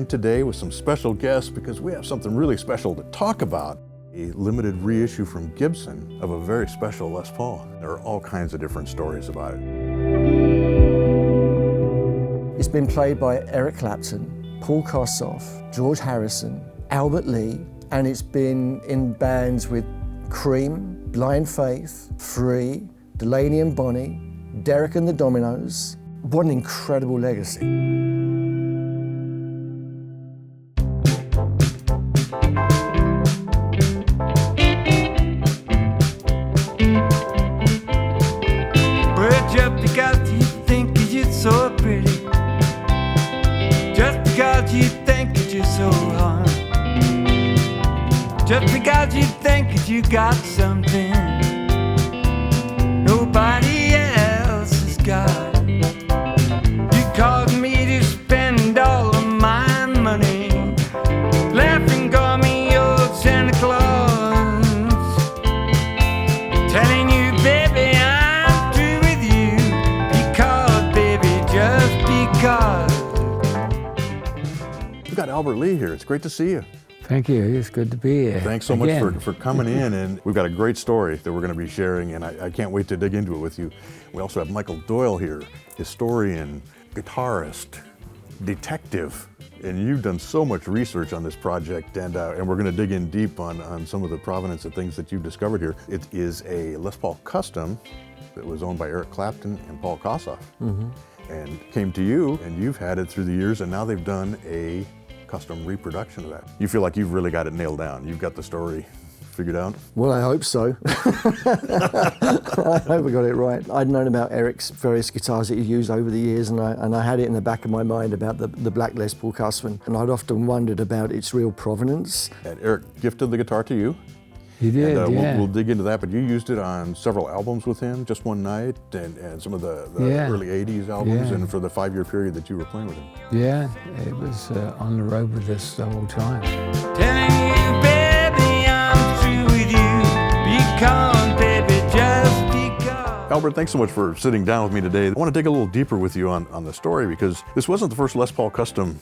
today with some special guests because we have something really special to talk about. A limited reissue from Gibson of a very special Les Paul. There are all kinds of different stories about it. It's been played by Eric Clapton, Paul Kossoff, George Harrison, Albert Lee, and it's been in bands with Cream, Blind Faith, Free, Delaney and Bonnie, Derek and the Dominos. What an incredible legacy. So pretty, just because you think that you're so hard, just because you think that you got something nobody else has got. You caused me to spend all of my money, laughing, call me old Santa Claus, telling you, baby, I'm through with you, just because. We've got Albert Lee here. It's great to see you. Thank you. It's good to be here. Thanks so much for coming in. And we've got a great story that we're going to be sharing, and I can't wait to dig into it with you. We also have Michael Doyle here, historian, guitarist, detective. And you've done so much research on this project, and we're going to dig in deep on some of the provenance of things that you've discovered here. It is a Les Paul Custom that was owned by Eric Clapton and Paul Kossoff. And came to you, and you've had it through the years, and now they've done a custom reproduction of that. You feel like you've really got it nailed down. You've got the story figured out? Well, I hope so. I hope I got it right. I'd known about Eric's various guitars that he used over the years, and I had it in the back of my mind about the black Les Paul Custom, and I'd often wondered about its real provenance. And Eric gifted the guitar to you? He did, and, yeah. We'll dig into that, but you used it on several albums with him, Just One Night, and some of the early 80s albums, and for the 5-year period that you were playing with him. Yeah, it was on the road with us the whole time. Telling you, baby, I'm through with you, because, baby, just because. Albert, thanks so much for sitting down with me today. I want to dig a little deeper with you on the story, because this wasn't the first Les Paul Custom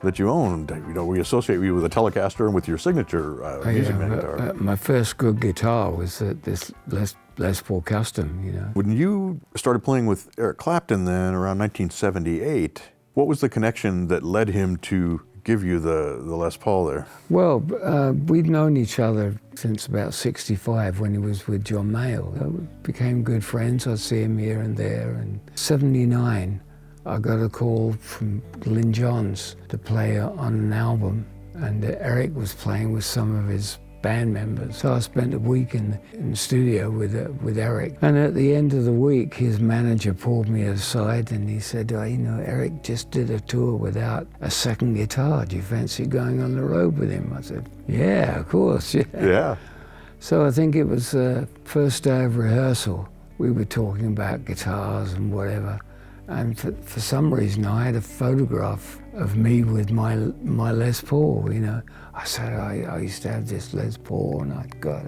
that you owned. You know, we associate you with a Telecaster and with your signature Music Man guitar. My first good guitar was this Les Paul Custom, you know. When you started playing with Eric Clapton then, around 1978, what was the connection that led him to give you the Les Paul there? Well, we'd known each other since about 65 when he was with John Mayall. We became good friends. I'd see him here and there. And 79, I got a call from Lynn Johns to play on an album, and Eric was playing with some of his band members. So I spent a week in the studio with Eric. And at the end of the week, his manager pulled me aside and he said, oh, you know, Eric just did a tour without a second guitar. Do you fancy going on the road with him? I said, yeah, of course, yeah. Yeah. So I think it was the first day of rehearsal. We were talking about guitars and whatever. And for some reason, I had a photograph of me with my Les Paul, you know. I said, I used to have this Les Paul, and God,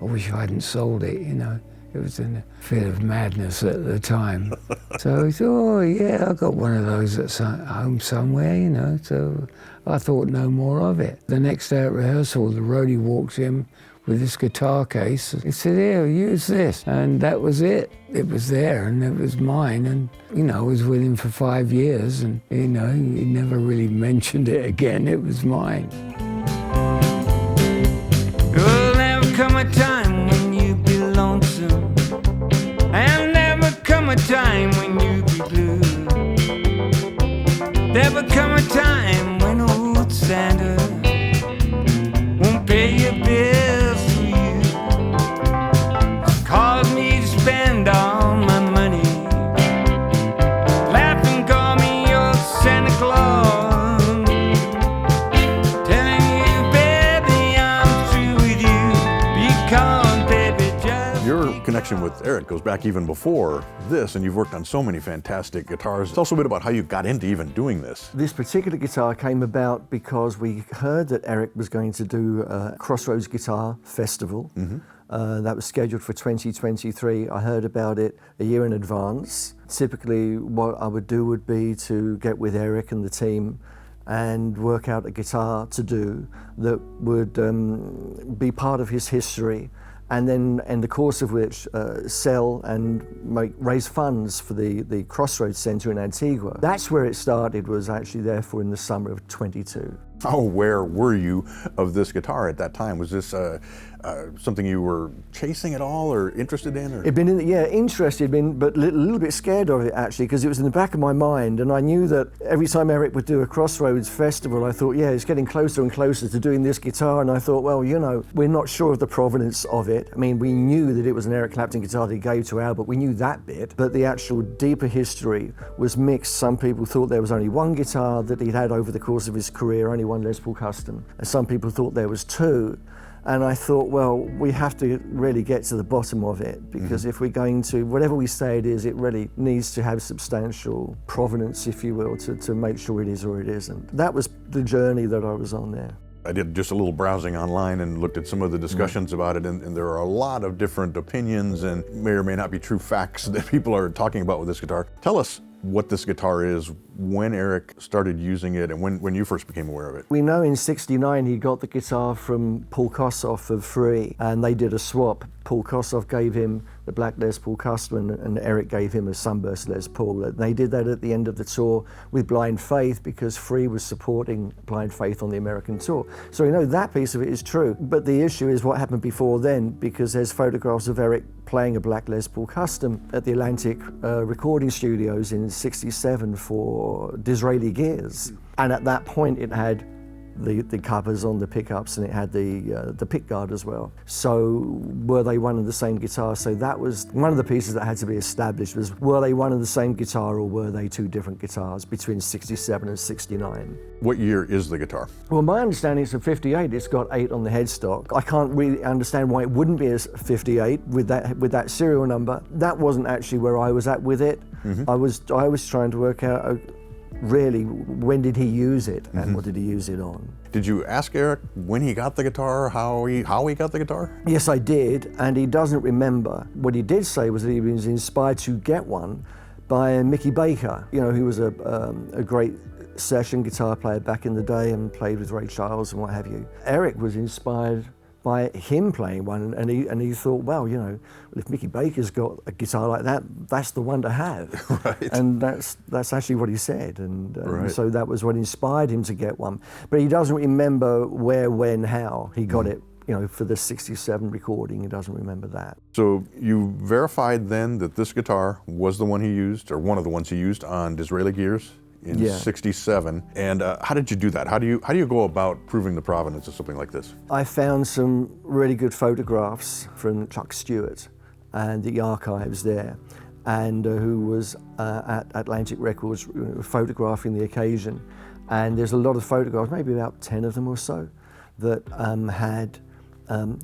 I wish I hadn't sold it, you know. It was in a fit of madness at the time. So he said, oh, yeah, I got one of those at home somewhere, you know. So I thought no more of it. The next day at rehearsal, the roadie walks in with this guitar case. He said, here, use this. And that was it. It was there, and it was mine. And, you know, I was with him for 5 years, and, you know, he never really mentioned it again. It was mine. There'll never come a time when you be lonesome, and never come a time when you be blue. There'll come a time when old Santa won't pay your bills for you. Cause me to spend all my money, laughing, call me your Santa Claus, telling you, baby, I'm through with you, because, baby, just Your connection with Eric goes back even before this, and you've worked on so many fantastic guitars. Tell us a bit about how you got into even doing this. This particular guitar came about because we heard that Eric was going to do a Crossroads Guitar Festival. That was scheduled for 2023. I heard about it a year in advance. Typically, what I would do would be to get with Eric and the team and work out a guitar to do that would be part of his history, and then in the course of which sell and raise funds for the Crossroads Centre in Antigua. That's where it started, was actually therefore in the summer of 22. How aware were you of this guitar at that time? Was this something you were chasing at all or interested in? Or? Interested in, but a little bit scared of it actually, because it was in the back of my mind, and I knew that every time Eric would do a Crossroads festival, I thought, yeah, it's getting closer and closer to doing this guitar, and I thought, well, you know, we're not sure of the provenance of it. I mean, we knew that it was an Eric Clapton guitar that he gave to Albert, we knew that bit, but the actual deeper history was mixed. Some people thought there was only one guitar that he'd had over the course of his career, only one Les Paul Custom, and some people thought there was two. And I thought, well, we have to really get to the bottom of it, because if we're going to, whatever we say it is, it really needs to have substantial provenance, if you will, to make sure it is or it isn't. That was the journey that I was on there. I did just a little browsing online and looked at some of the discussions about it, and there are a lot of different opinions and may or may not be true facts that people are talking about with this guitar. Tell us what this guitar is, when Eric started using it, and when you first became aware of it. We know in '69 he got the guitar from Paul Kossoff of Free, and they did a swap. Paul Kossoff gave him the black Les Paul Custom, and Eric gave him a Sunburst Les Paul. They did that at the end of the tour with Blind Faith, because Free was supporting Blind Faith on the American tour. So we know that piece of it is true. But the issue is what happened before then, because there's photographs of Eric playing a black Les Paul Custom at the Atlantic recording studios in '67 for Disraeli Gears. And at that point it had the covers on the pickups, and it had the pick guard as well. So were they one and the same guitar? So that was one of the pieces that had to be established, was were they one and the same guitar, or were they two different guitars between '67 and '69? What year is the guitar? Well, my understanding is a '58. It's got 8 on the headstock. I can't really understand why it wouldn't be a '58 with that serial number. That wasn't actually where I was at with it. I was trying to work out really, when did he use it, and what did he use it on? Did you ask Eric when he got the guitar, how he got the guitar? Yes, I did, and he doesn't remember. What he did say was that he was inspired to get one by Mickey Baker, you know, who was a great session guitar player back in the day and played with Ray Charles and what have you. Eric was inspired by him playing one, and he thought, well, you know, if Mickey Baker's got a guitar like that, that's the one to have. Right. And that's actually what he said, and right. So that was what inspired him to get one. But he doesn't remember where, when, how he got it. You know, for the '67 recording, he doesn't remember that. So you verified then that this guitar was the one he used, or one of the ones he used on Disraeli Gears in '67. And how did you do that? How do you go about proving the provenance of something like this? I found some really good photographs from Chuck Stewart and the archives there, and who was at Atlantic Records photographing the occasion. And there's a lot of photographs, maybe about 10 of them or so, that had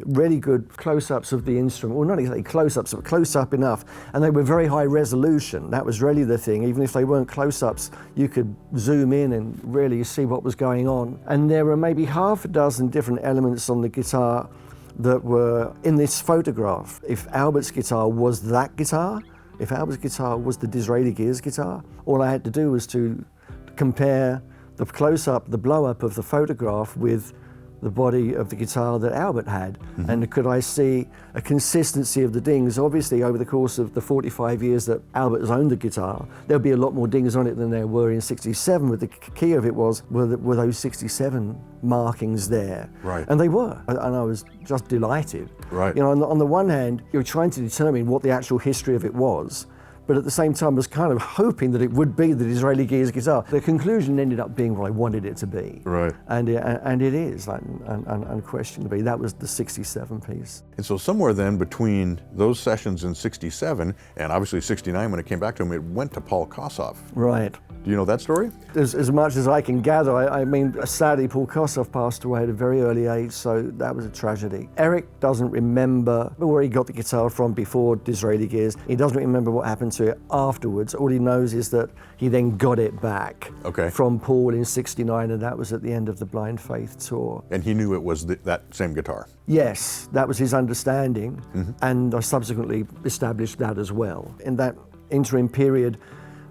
really good close-ups of the instrument. Well, not exactly close-ups, but close-up enough. And they were very high resolution. That was really the thing. Even if they weren't close-ups, you could zoom in and really see what was going on. And there were maybe half a dozen different elements on the guitar that were in this photograph. If Albert's guitar was that guitar, if Albert's guitar was the Disraeli Gears guitar, all I had to do was to compare the close-up, the blow-up of the photograph with the body of the guitar that Albert had. And could I see a consistency of the dings? Obviously, over the course of the 45 years that Albert has owned the guitar, there'll be a lot more dings on it than there were in '67, but the key of it was, were those '67 markings there? Right. And they were, and I was just delighted. Right. You know, on the one hand, you're trying to determine what the actual history of it was, but at the same time was kind of hoping that it would be the Disraeli Gears guitar. The conclusion ended up being what I wanted it to be. Right. And it is, unquestionably. That was the '67 piece. And so somewhere then between those sessions in '67 and obviously '69 when it came back to him, it went to Paul Kossoff. Right. Do you know that story? As much as I can gather, I mean, sadly, Paul Kossoff passed away at a very early age, so that was a tragedy. Eric doesn't remember where he got the guitar from before Disraeli Gears. He doesn't remember what happened to it afterwards. All he knows is that he then got it back from Paul in '69, and that was at the end of the Blind Faith tour. And he knew it was that same guitar? Yes, that was his understanding, and I subsequently established that as well. In that interim period,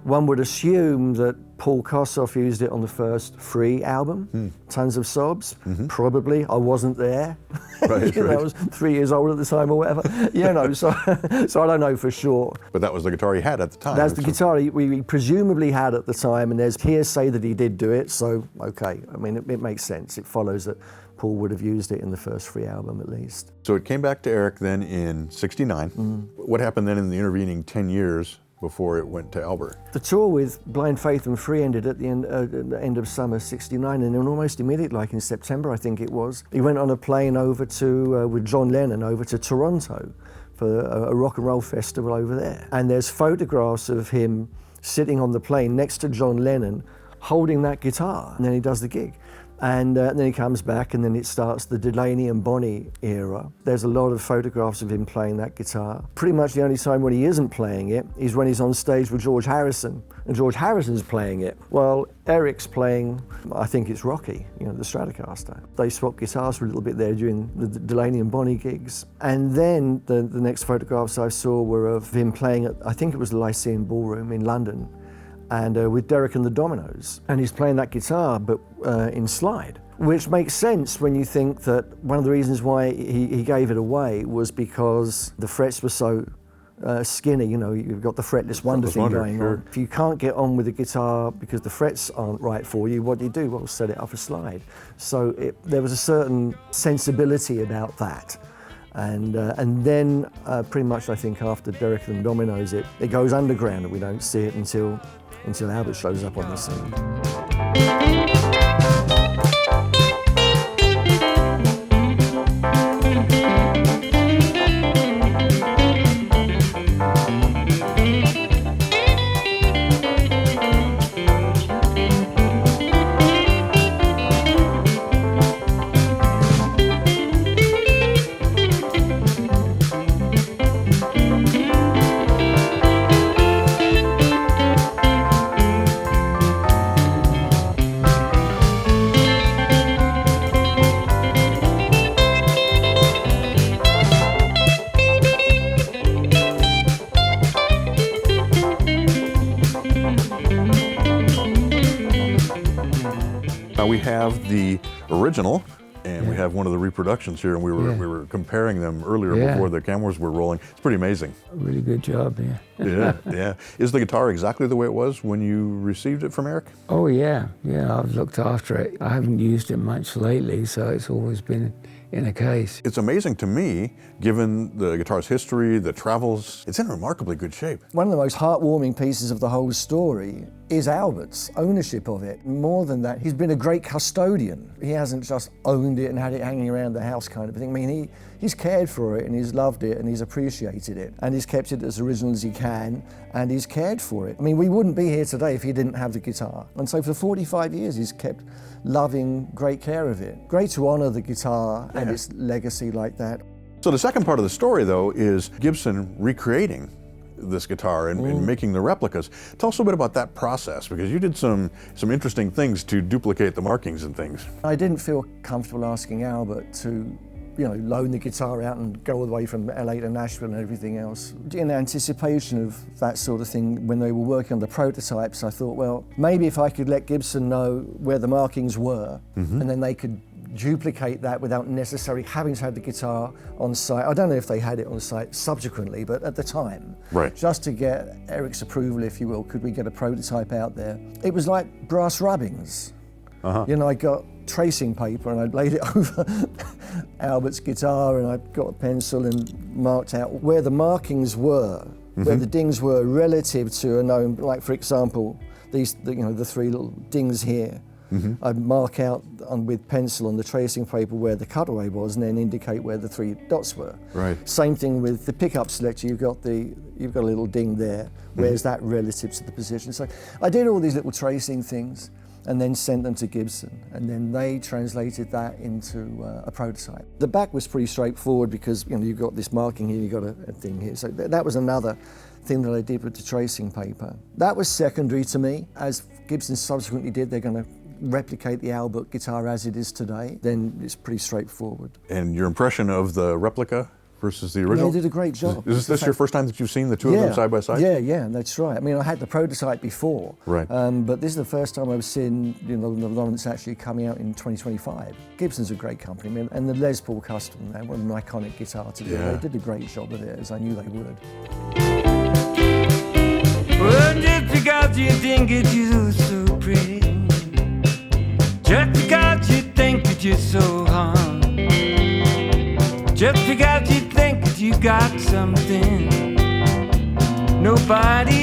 one would assume that Paul Kossoff used it on the first Free album, Tons of Sobs. Probably, I wasn't there. Right, You know, right. I was 3 years old at the time or whatever. You know, so I don't know for sure. But that was the guitar he had at the time. That's the guitar we presumably had at the time, and there's hearsay that he did do it, so okay. I mean, it makes sense. It follows that Paul would have used it in the first Free album at least. So it came back to Eric then in '69. What happened then in the intervening 10 years before it went to Albert? The tour with Blind Faith and Free ended at the end of summer '69, and then almost immediately, like in September I think it was, he went on a plane over to, with John Lennon, over to Toronto for a rock and roll festival over there. And there's photographs of him sitting on the plane next to John Lennon holding that guitar, and then he does the gig. And then he comes back, and then it starts the Delaney and Bonnie era. There's a lot of photographs of him playing that guitar. Pretty much the only time when he isn't playing it is when he's on stage with George Harrison, and George Harrison's playing it, while Eric's playing, I think it's Rocky, you know, the Stratocaster. They swapped guitars for a little bit there during the Delaney and Bonnie gigs. And then the next photographs I saw were of him playing at, I think it was the Lyceum Ballroom in London, and with Derek and the Dominos. And he's playing that guitar, but in slide, which makes sense when you think that one of the reasons why he gave it away was because the frets were so skinny. You know, you've got the fretless wonder thing going on. If you can't get on with the guitar because the frets aren't right for you, what do? Well, set it up a slide. So there was a certain sensibility about that. And then pretty much I think after Derek and the Dominos, it goes underground, and we don't see it until Albert shows up on the scene. Now we have the original, and we have one of the reproductions here, and we were comparing them earlier before the cameras were rolling. It's pretty amazing. A really good job, yeah. Yeah. Is the guitar exactly the way it was when you received it from Eric? Oh yeah, I've looked after it. I haven't used it much lately, so it's always been in a case. It's amazing to me, given the guitar's history, the travels, it's in remarkably good shape. One of the most heartwarming pieces of the whole story is Albert's ownership of it. More than that, he's been a great custodian. He hasn't just owned it and had it hanging around the house kind of thing. I mean, he's cared for it, and he's loved it, and he's appreciated it, and he's kept it as original as he can, and he's cared for it. I mean, we wouldn't be here today if he didn't have the guitar. And so for 45 years, he's kept loving great care of it. Great to honor the guitar and its legacy like that. So the second part of the story, though, is Gibson recreating this guitar and making the replicas. Tell us a bit about that process, because you did some interesting things to duplicate the markings and things. I didn't feel comfortable asking Albert to, you know, loan the guitar out and go all the way from LA to Nashville and everything else. In anticipation of that sort of thing, when they were working on the prototypes, I thought, well, maybe if I could let Gibson know where the markings were, and then they could duplicate that without necessarily having to have the guitar on site. I don't know if they had it on site subsequently, but at the time, just to get Eric's approval, if you will, could we get a prototype out there? It was like brass rubbings. You know, I got tracing paper and I laid it over Albert's guitar, and I got a pencil and marked out where the markings were, where the dings were relative to a known, like for example, the three little dings here. I'd mark out with pencil on the tracing paper where the cutaway was, and then indicate where the three dots were. Same thing with the pickup selector. You've got a little ding there. Where's that relative to the position? So I did all these little tracing things, and then sent them to Gibson, and then they translated that into a prototype. The back was pretty straightforward because you've got this marking here, you've got a thing here. So that was another thing that I did with the tracing paper. That was secondary to me. As Gibson subsequently did, they're going to replicate the Albert guitar as it is today, then it's pretty straightforward. And your impression of the replica versus the original? They did a great job. Is this your first time that you've seen the two of them side by side? Yeah, that's right. I mean, I had the prototype before, Right. But this is the first time I've seen the one that's actually coming out in 2025. Gibson's a great company, I mean, and the Les Paul Custom, they were an iconic guitar to do. Yeah. They did a great job of it, as I knew they would. Well, just because you think that you're so pretty, just because you think that you're so hot, just because you think that you got something nobody